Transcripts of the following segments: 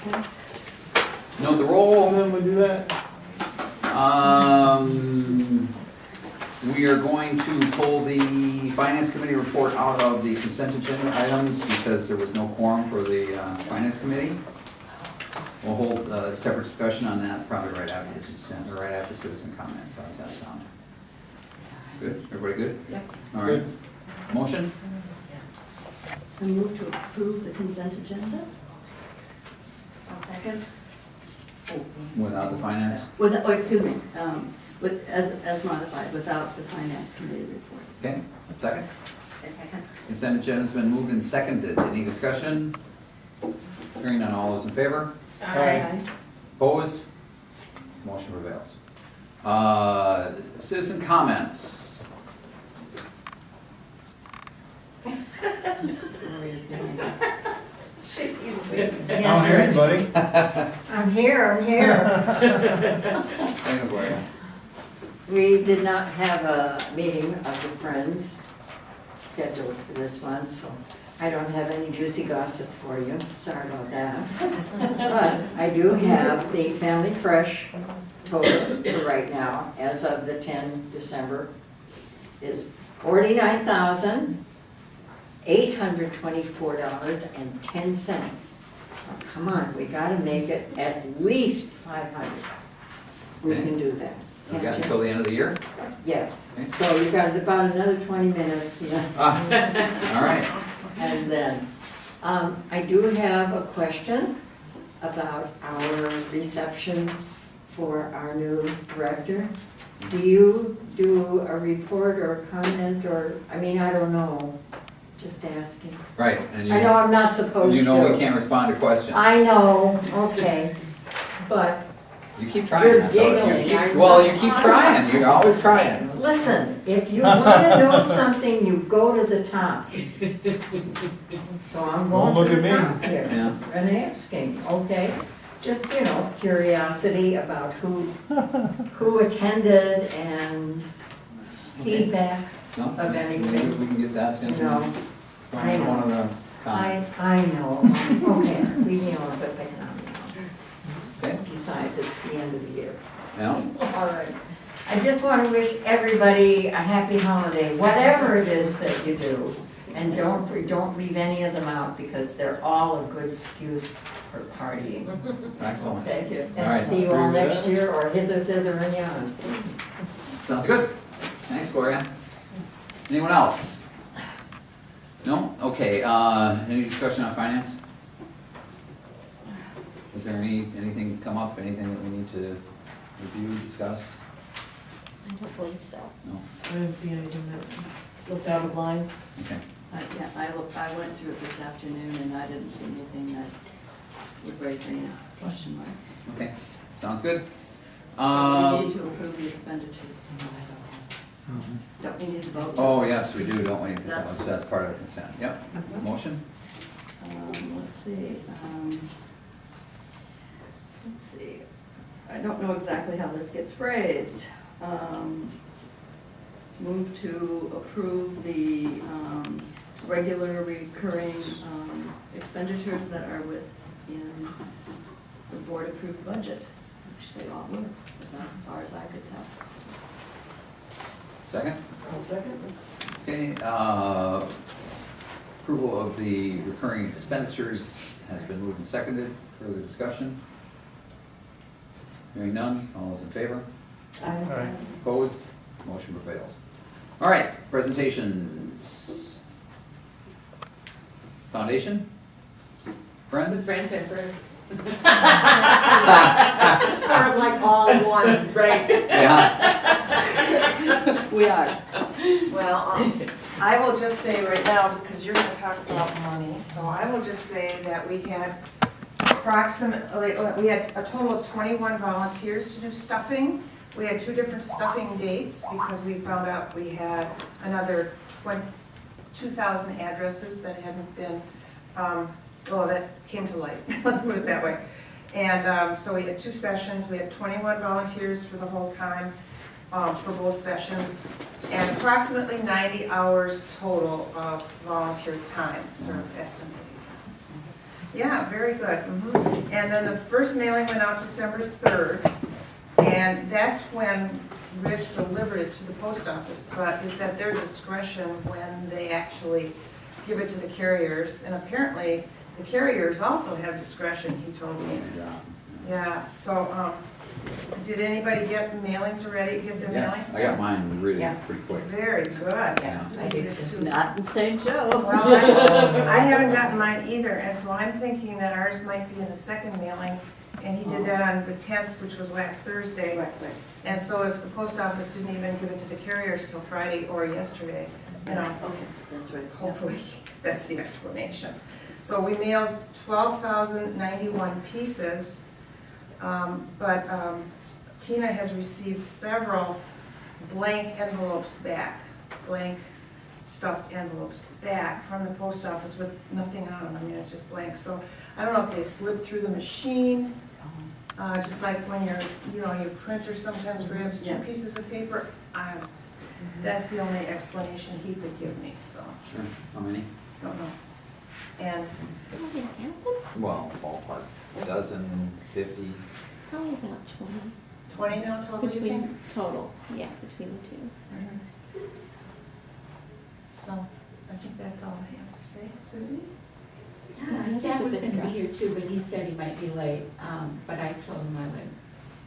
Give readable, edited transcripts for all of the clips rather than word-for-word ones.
Note the roll. And then we do that. We are going to pull the finance committee report out of the consent agenda items because there was no quorum for the finance committee. We'll hold a separate discussion on that probably right after the consent, or right after citizen comments. How does that sound? Good? Everybody good? Yep. All right. Motion? I move to approve the consent agenda. I'll second. Without the finance? Excuse me, as modified, without the finance committee reports. Okay, second. A second. Consent agenda's been moved and seconded. Any discussion? Hearing none, all those in favor? Aye. Opposed? Motion prevails. Citizen comments. Gloria's behind it. I don't hear anybody. I'm here. Thank you, Gloria. We did not have a meeting of the Friends scheduled for this one, so I don't have any juicy gossip for you. Sorry about that. But I do have the Family Fresh total for right now, as of the 10 December, is $49,824.10. Oh, come on, we gotta make it at least 500. We can do that. We got Can't you? until the end of the year? Yes, so you got about another 20 minutes, yeah. All right. And then, I do have a question about our reception for our new director. Do you do a report or a comment, or, I mean, I don't know, just asking. Right, and I know I'm not supposed to. you know we can't respond to questions. I know, okay, but You keep trying. you're that's all. giggling. Well, you keep trying, you're always trying. Listen, if you want to know something, you go to the top. So I'm Don't going look to the at me. top here Yeah. and asking, okay? Just, curiosity about who attended and feedback. No? Of anything. Maybe we can get that in. No, I know. One of the comments. I know. Okay, leave me alone, but they can. Okay. Besides, it's the end of the year. Yeah, All right. I just want to wish everybody a happy holiday, whatever it is that you do. And don't leave any of them out, because they're all a good excuse for partying. excellent. Thank you. All right. And see you all next year, or hither, thither, and yon. Sounds good. Thanks, Gloria. Anyone else? No? Okay, any discussion on finance? Is there anything come up, anything that we need to review, discuss? I don't believe so. No? I didn't see anything that looked out of line. Okay. Yeah, I went through it this afternoon and I didn't see anything that would raise any question marks. Okay, sounds good. So we need to approve the expenditures. Don't we need to vote? Oh, yes, we do, don't we? 'Cause That's- that's part of the consent. Yep. Motion? Let's see. I don't know exactly how this gets phrased. Move to approve the regular recurring expenditures that are within the board-approved budget, which they all were, as far as I could tell. Second? I'll second. Okay, approval of the recurring expenditures has been moved and seconded. Further discussion? Hearing none, all those in favor? Aye. Opposed? Motion prevails. All right, presentations. Foundation? Friends? Friends and first. Sort of like all in one. Right. Yeah, We are. Well, I will just say right now, because you're gonna talk about money, so I will just say that we had we had a total of 21 volunteers to do stuffing. We had 2 different stuffing dates because we found out we had another 2,000 addresses that hadn't been, that came to light, let's put it that way. And so we had 2 sessions, we had 21 volunteers for the whole time, for both sessions, and approximately 90 hours total of volunteer time, sort of estimated. Yeah, very good. And then the first mailing went out December 3rd, and that's when Rich delivered it to the post office, but it's at their discretion when they actually give it to the carriers. And apparently, the carriers also have discretion, he told me. Yeah, so, did anybody get mailings already, get their Yes, mailing? I got mine really Yeah. pretty quick. Very good. Yeah. So I you did did too. too. Not in St. Joe. Well, I haven't gotten mine either, and so I'm thinking that ours might be in the second mailing, and he did that on the 10th, which was last Thursday. Right. And so if the post office didn't even give it to the carriers till Friday or yesterday, you know, Okay, that's right. hopefully, that's the explanation. So we mailed 12,091 pieces, but Tina has received several blank envelopes back, blank stuffed envelopes back from the post office with nothing on them. I mean, it's just blank. So I don't know if they slid through the machine, just like when your printer sometimes grabs two Yeah. pieces of paper. That's the only explanation he could give me, so, Sure. How many? don't know. And Probably half them, Well, ballpark, a dozen, 50. probably about 20. 20 now total, you think? Between, total, yeah, between the two. So, I think that's all I have to say. Susie? Yeah, Zach was it's a gonna good be here dress. too, but he said he might be late, but I told him I would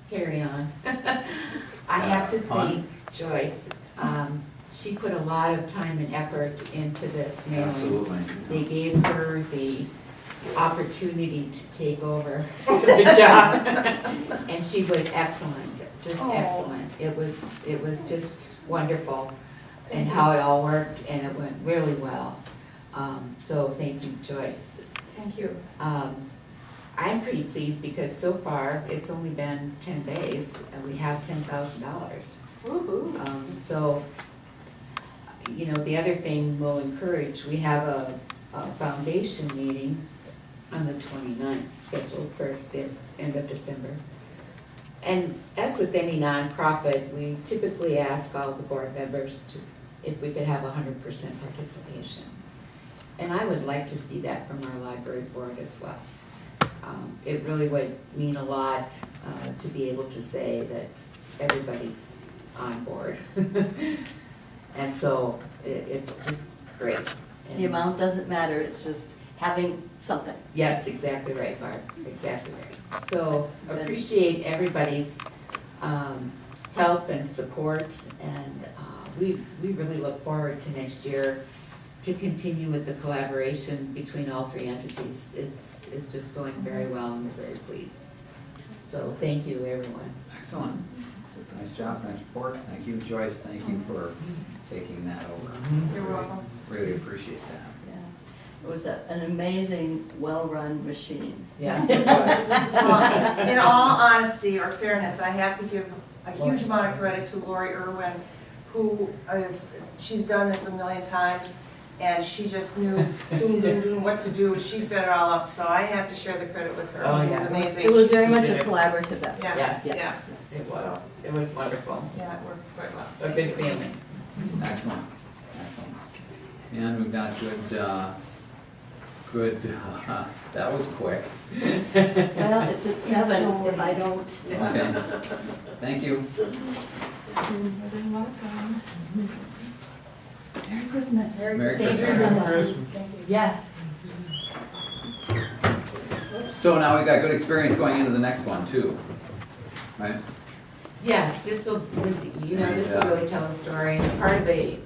carry on. I have to thank Joyce. She put a lot of time and effort into this mailing. Absolutely. They gave her the opportunity to take over the job. And she was excellent, just Oh. excellent. It was just wonderful and how it all worked, and it went really well. So thank you, Joyce. Thank you. I'm pretty pleased because so far, it's only been 10 days and we have $10,000. Woo-hoo. So, you know, the other thing we'll encourage, we have a foundation meeting on the 29th, scheduled for the end of December. And as with any nonprofit, we typically ask all the board members if we could have 100% participation. And I would like to see that from our library board as well. It really would mean a lot to be able to say that everybody's on board. And so it's just great. The amount doesn't matter, it's just having something. Yes, exactly right, Barb, exactly right. So appreciate everybody's help and support, and we really look forward to next year to continue with the collaboration between all three entities. It's just going very well, and we're very pleased. So thank you, everyone. Excellent. Nice job, nice report. Thank you, Joyce. Thank you for taking that over. You're welcome. Really appreciate that. It was an amazing, well-run machine. Yes, it was. Well, in all honesty or fairness, I have to give a huge amount of credit to Lori Irwin, she's done this a million times, and she just knew what to do. She set it all up, so I have to share the credit with her. Oh, She yeah. was amazing. It was very She much did a it. collaborative effort. Yeah, Yes. yeah, It was wonderful. yeah, it worked quite well. A good family. Excellent, excellent. And we've got good, that was quick. Well, it's at 7 if I don't. Okay, thank you. You're welcome. Merry Christmas. Merry Thank you. Christmas. Christmas. Yes. So now we've got good experience going into the next one too, right? Yes, this will really tell a story. And part of the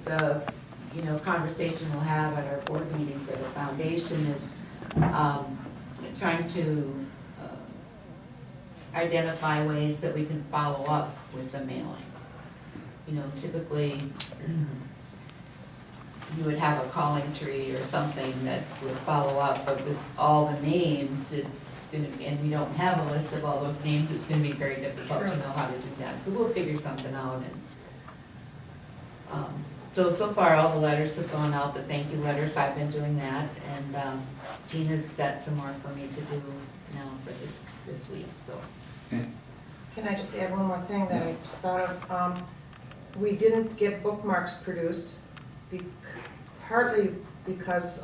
conversation we'll have at our board meeting for the foundation is trying to identify ways that we can follow up with the mailing. You know, typically, you would have a calling tree or something that would follow up, but with all the names, and we don't have a list of all those names, it's gonna be very difficult to know how to do that. So we'll figure something out. And so far, all the letters have gone out, the thank you letters, I've been doing that, and Tina's got some more for me to do now for this week, so. Can I just add one more thing that I just thought of? We didn't get bookmarks produced, partly because,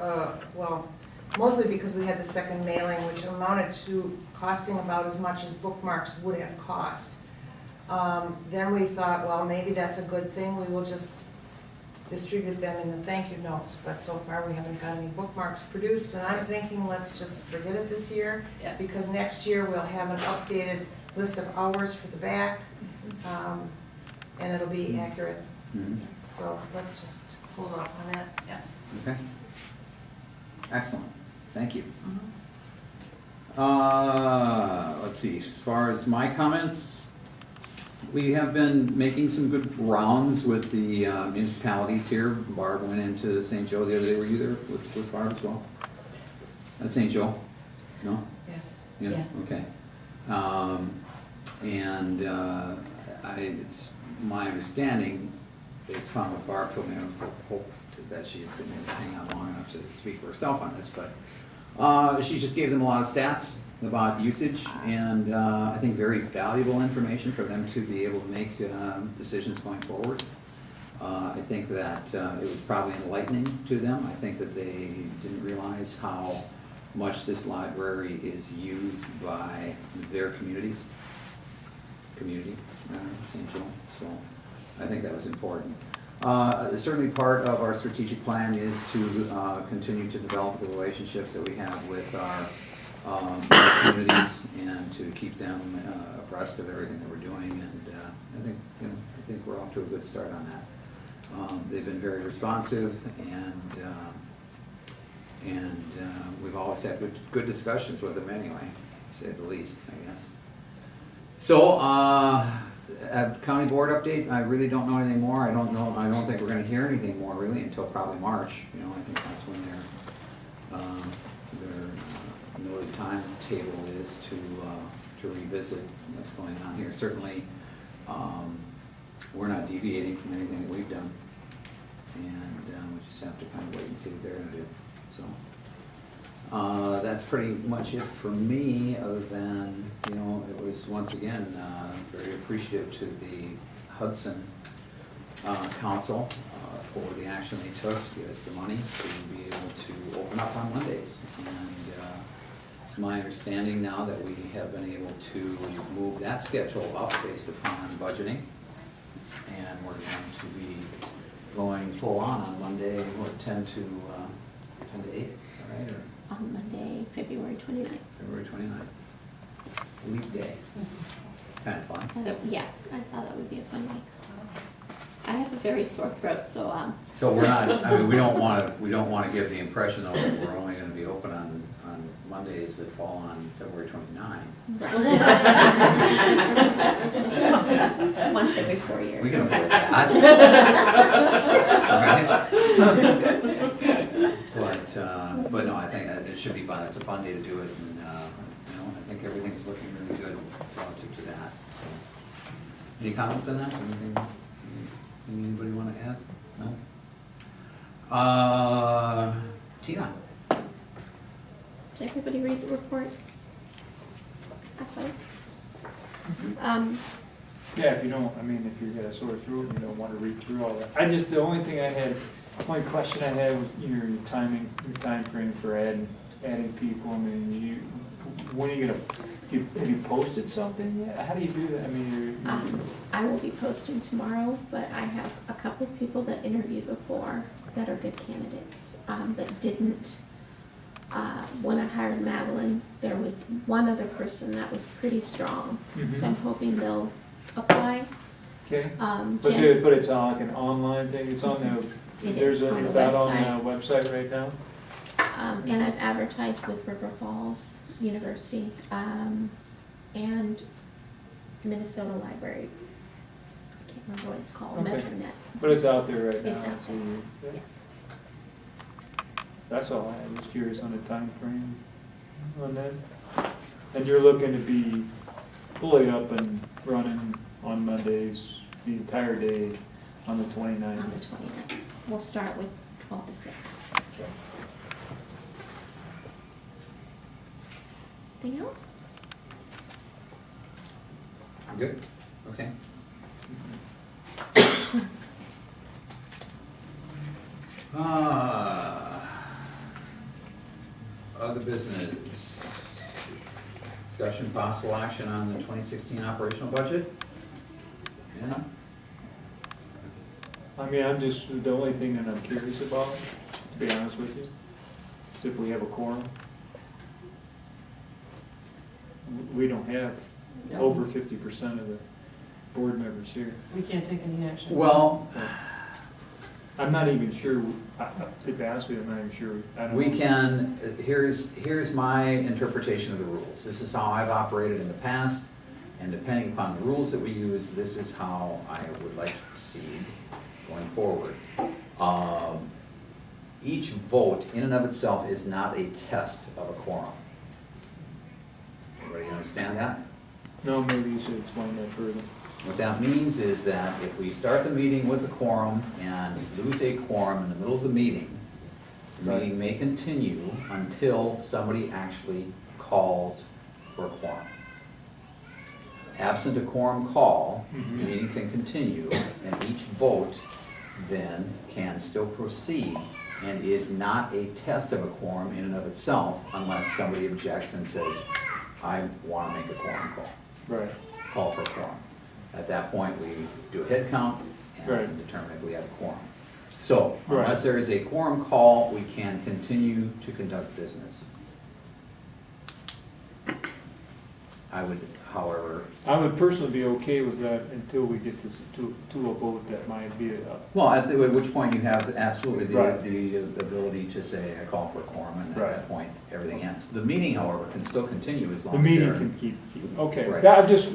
mostly because we had the second mailing, which amounted to costing about as much as bookmarks would have cost. Then we thought, well, maybe that's a good thing, we will just distribute them in the thank you notes, but so far we haven't got any bookmarks produced, and I'm thinking let's just forget it this year, Yeah. because next year we'll have an updated list of hours for the back, and it'll be accurate, Mhm. so let's just hold off on that. Yeah. Okay. Excellent, thank you. Mm-hmm. Let's see, as far as my comments, we have been making some good rounds with the municipalities here. Barb went into St. Joe the other day. Were you there with Barb as well? At St. Joe? No? Yes. Yeah. Okay. It's my understanding, based upon what Barb told me, I hope that she had been able to hang on long enough to speak for herself on this, but she just gave them a lot of stats about usage, and I think very valuable information for them to be able to make decisions going forward. I think that it was probably enlightening to them. I think that they didn't realize how much this library is used by their community, St. Joe. So I think that was important. Certainly part of our strategic plan is to continue to develop the relationships that we have with our communities and to keep them abreast of everything that we're doing. And I think we're off to a good start on that. They've been very responsive, and we've always had good discussions with them anyway, to say the least, I guess. So, at county board update, I really don't know anything more. I don't think we're gonna hear anything more really until probably March. You know, I think that's when their noted timetable is to revisit what's going on here. Certainly, we're not deviating from anything that we've done, and we just have to kind of wait and see what they're gonna do. So, that's pretty much it for me, other than, you know, it was once again very appreciative to the Hudson Council for the action they took to get us the money to be able to open up on Mondays. And it's my understanding now that we have been able to move that schedule up based upon budgeting. And we're going to be going full on Monday, what, 10 to 8, all right? Or On Monday, February 29th. February 29th. Leap day. Kind of fun. Yeah, I thought that would be a fun week. I have a very sore throat, so So we're not, I mean, we don't want to give the impression though that we're only going to be open on Mondays that fall on February 29th. right. Once every 4 years. We can avoid that. Right? But no, I think that it should be fun. It's a fun day to do it, and you know, I think everything's looking really good relative to that. So, any comments on that? Anything anybody want to add? No. Tina. Did everybody read the report? I thought. Yeah, if you don't, I mean, if you're gonna sort through it, you don't wanna read through all that. The only question I had was your time frame for adding people. I mean, when are you gonna, have you posted something yet? How do you do that? I mean, I will be posting tomorrow, but I have a couple of people that interviewed before that are good candidates, that didn't. When I hired Madeline, there was one other person that was pretty strong, so I'm hoping they'll apply. okay. But But it's on like an online thing, it's on the, It is on the it's out on the website right now? and I've advertised with River Falls University, and Minnesota Library. I can't remember what it's called, Okay. MetroNet. But it's out there right now? It's out so there. yeah. Yes. That's all I had, was curious on the time frame on that. And you're looking to be fully up and running on Mondays, the entire day on the 29th? On the 29th. We'll start with 12 to 6. Okay. Anything else? Good. Okay. other business. Discussion possible action on the 2016 operational budget? Yeah, I mean, I'm just, the only thing that I'm curious about, to be honest with you, is if we have a quorum. We don't have over 50% of the board members here. We can't take any action. well, I'm not even sure, to be honest with you, I'm not even sure, I don't know. we can, here's my interpretation of the rules. This is how I've operated in the past, and depending upon the rules that we use, this is how I would like to proceed going forward. Each vote in and of itself is not a test of a quorum. Everybody understand that? No, maybe you should explain that further. What that means is that if we start the meeting with a quorum and lose a quorum in the middle of the meeting Right. may continue until somebody actually calls for a quorum. Absent a quorum call, the Mhm. meeting can continue, and each vote then can still proceed and is not a test of a quorum in and of itself unless somebody objects and says, I want to make a quorum Right. call for a quorum. At that point, we do a head count Right. and determine if we have a quorum. So Right. unless there is a quorum call, we can continue to conduct business. I would, however, I would personally be okay with that until we get to a vote that might be, well, at which point you have absolutely Right. the ability to say, I call for a quorum, and at Right. that point, everything ends. The meeting, however, can still continue as long the as meeting there. can keep, okay. Right. I'm just,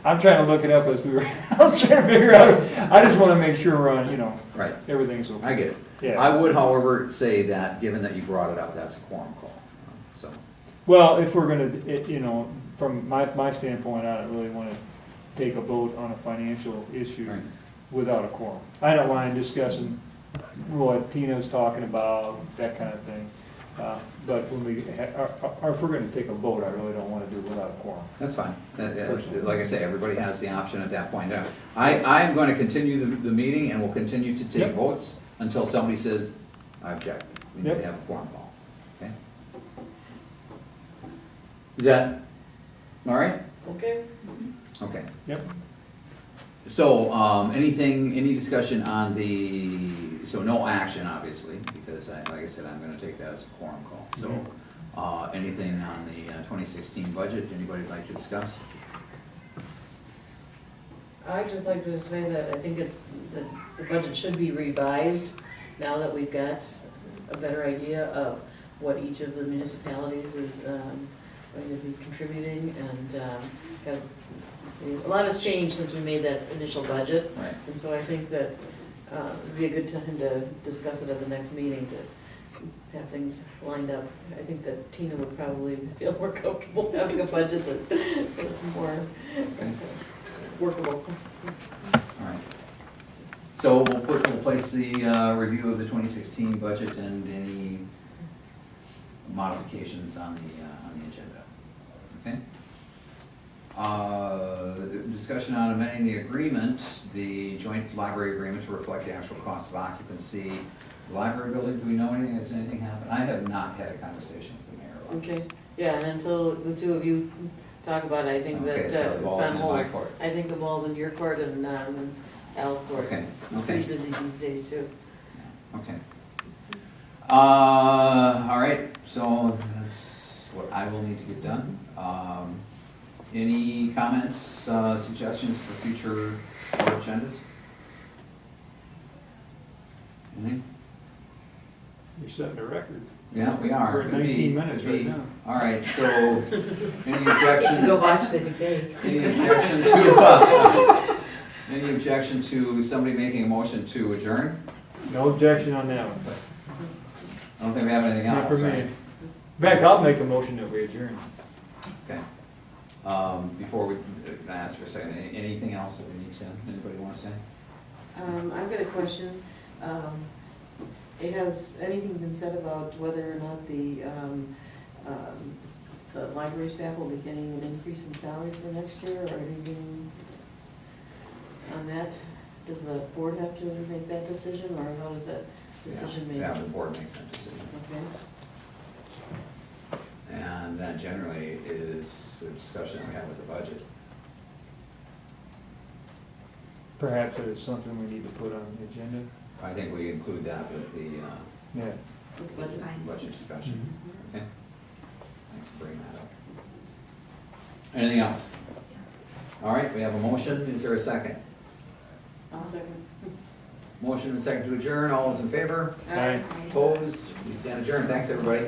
I'm trying to look it up as we were, I was trying to figure out, I just want to make sure we're on, Right, everything's okay. I get it. Yeah. I would, however, say that, given that you brought it up, that's a quorum call, so. Well, if we're gonna, from my standpoint, I don't really wanna take a vote on a financial issue Right. without a quorum. I don't mind discussing what Tina's talking about, that kind of thing. But when or if we're gonna take a vote, I really don't wanna do it without a quorum. That's fine. Personally. Like I say, everybody has the option at that point. I'm going to continue the meeting and will continue to take Yep. votes until somebody says, I object. We need Yep. to have a quorum call. Okay? Is that all right? Okay. Okay. Yep. So, any discussion on so no action, obviously, because like I said, I'm going to take that as a quorum call. So, anything on the 2016 budget, anybody would like to discuss? I'd just like to say that I think the budget should be revised now that we've got a better idea of what each of the municipalities is going to be contributing, and a lot has changed since we made that initial budget, Right. and so I think that it'd be a good time to discuss it at the next meeting to have things lined up. I think that Tina would probably feel more comfortable having a budget that is more workable. All right. So we'll place the review of the 2016 budget and any modifications on the agenda. Okay? Discussion on amending the agreement, the joint library agreement to reflect the actual cost of occupancy. The library building, do we know anything, has anything happened? I have not had a conversation with the mayor about this. Okay, yeah, and until the two of you talk about it, I think that Okay, so the it's ball's on in hold. my court. I think the ball's in your court and Al's court. Okay, He's okay. pretty busy these days too. Okay. All right, so that's what I will need to get done. Any comments, suggestions for future board agendas? Anything? You're setting a record. Yeah, we are. We're at Could be- 19 minutes could be. right now. All right, so any objection? Go watch the debate. Any objection to somebody making a motion to adjourn? No objection on that one. I don't think we have anything else. Not for me. right? In fact, I'll make a motion that we adjourn. Okay. Before we ask for a second, anything else that we need to, anybody want to say? I've got a question. Has anything been said about whether or not the library staff will be getting an increase in salary for next year, or anything on that? Does the board have to make that decision, or how is that decision made? Yeah, the board makes that decision. Okay. And that generally is the discussion we have with the budget. Perhaps it is something we need to put on the agenda. I think we include that with the Yeah. budget discussion. Okay? Thanks for bringing that up. Anything else? All right, we have a motion. Is there a second? I'll second. Motion and second to adjourn. All those in favor? Aye. Opposed? We stand adjourned. Thanks, everybody.